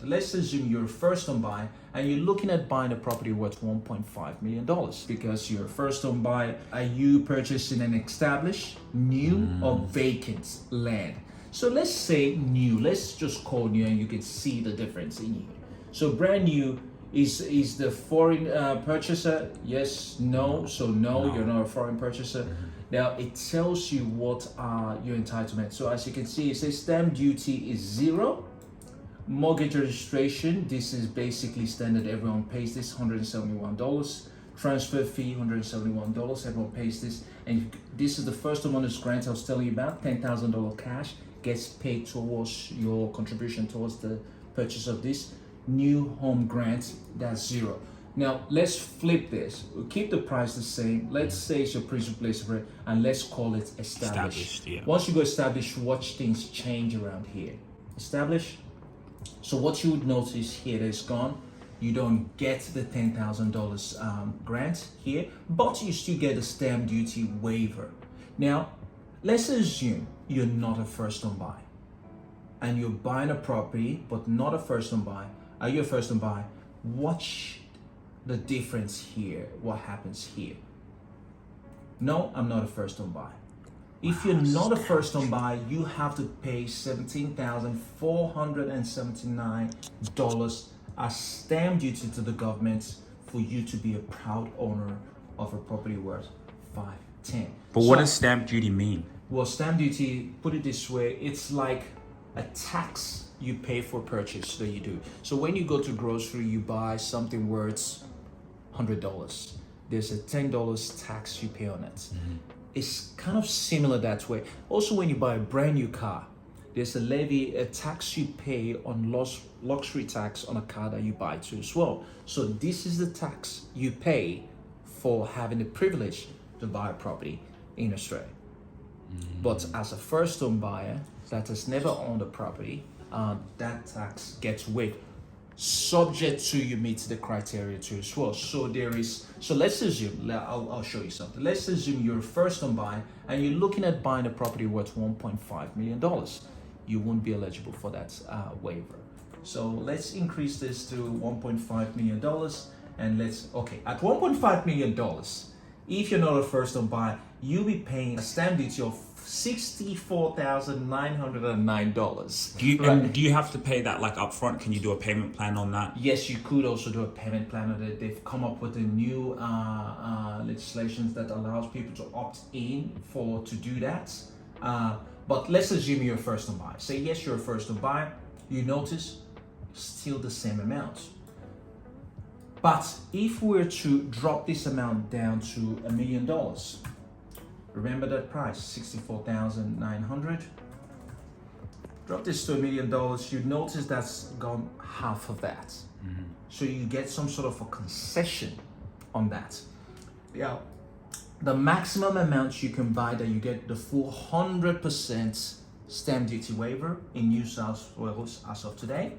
something. Let's assume you're a first home buyer and you're looking at buying a property worth $1.5 million. Because you're a first home buyer, are you purchasing an established, new, or vacant land? So let's say new. Let's just call new and you can see the difference in new. So brand new is the foreign purchaser? Yes, no. So no, you're not a foreign purchaser. Now it tells you what are your entitlements. So as you can see, it says stamp duty is 0. Mortgage registration, this is basically standard. Everyone pays this, $171. Transfer fee, $171. Everyone pays this. And this is the first homeowners grant I was telling you about. $10,000 cash gets paid towards your contribution towards the purchase of this. New home grant, that's 0. Now let's flip this. We'll keep the price the same. Let's say it's your principal place of rent, and let's call it established. Yeah. Once you go established, watch things change around here. Established. So what you would notice here that it's gone. You don't get the $10,000 grant here, but you still get the stamp duty waiver. Now, let's assume you're not a first home buyer and you're buying a property, but not a first home buyer. Are you a first home buyer? Watch the difference here. What happens here? No, I'm not a first home buyer. If you're not a first home buyer, you have to pay $17,479 as stamp duty to the government for you to be a proud owner of a property worth $510. But what does stamp duty mean? Well, stamp duty, put it this way, it's like a tax you pay for purchase that you do. So when you go to grocery, you buy something worth $100. There's a $10 tax you pay on it. It's kind of similar that way. Also, when you buy a brand new car, there's a levy, a tax you pay on luxury tax on a car that you buy too as well. So this is the tax you pay for having the privilege to buy a property in Australia. But as a first home buyer that has never owned a property, that tax gets waived, subject to you meet the criteria too as well. So let's assume, I'll show you something. Let's assume you're a first home buyer and you're looking at buying a property worth $1.5 million. You won't be eligible for that waiver. So let's increase this to $1.5 million and at $1.5 million, if you're not a first home buyer, you'll be paying a stamp duty of $64,909. Do you have to pay that like upfront? Can you do a payment plan on that? Yes, you could also do a payment plan on it. They've come up with a new legislation that allows people to opt in to do that. But let's assume you're a first home buyer. Say yes, you're a first home buyer. You notice still the same amount. But if we were to drop this amount down to $1 million, remember that price, $64,900. Drop this to $1 million, you notice that's gone half of that. So you get some sort of a concession on that. Yeah, the maximum amount you can buy that you get the full 100% stamp duty waiver in New South Wales as of today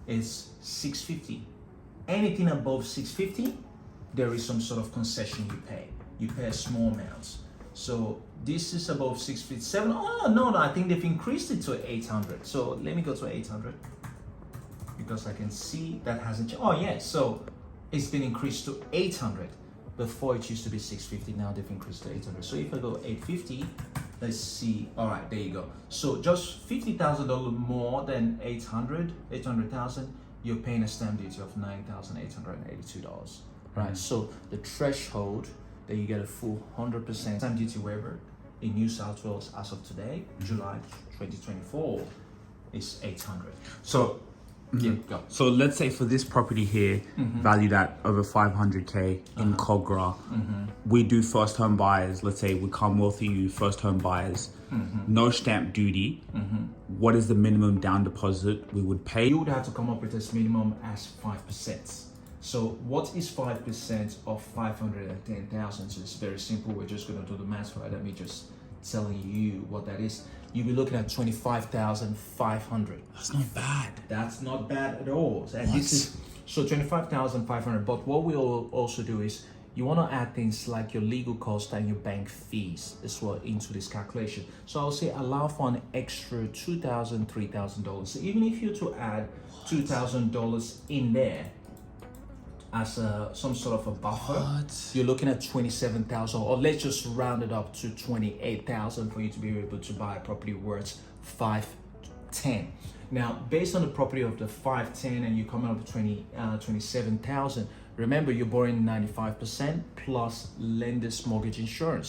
is $650. Anything above $650, there is some sort of concession you pay. You pay a small amount. So this is above 657. Oh no, I think they've increased it to 800. So let me go to 800 because I can see that hasn't changed. Oh yeah, so it's been increased to 800. Before it used to be 650. Now they've increased to 800. So if I go 850, let's see. All right, there you go. So just $50,000 more than 800,000. You're paying a stamp duty of $9,882. Right. So the threshold that you get a full 100% stamp duty waiver in New South Wales as of today, July 2024, is 800. So, go. So let's say for this property here, valued at over 500K in Cogra, we do first home buyers. Let's say we come wealthy, you first home buyers, no stamp duty. What is the minimum down deposit we would pay? You would have to come up with this minimum as 5%. So what is 5% of 510,000? So it's very simple. We're just going to do the math, right? Let me just telling you what that is. You'll be looking at 25,500. That's not bad. That's not bad at all. And this is so 25,500. But what we'll also do is you want to add things like your legal cost and your bank fees as well into this calculation. So I'll say allow for an extra $2,000, $3,000. So even if you're to add $2,000 in there as some sort of a buffer, you're looking at 27,000, or let's just round it up to 28,000 for you to be able to buy a property worth 510. Now, based on the property of the 510 and you're coming up with 27,000, remember you're borrowing 95% plus lender's mortgage insurance.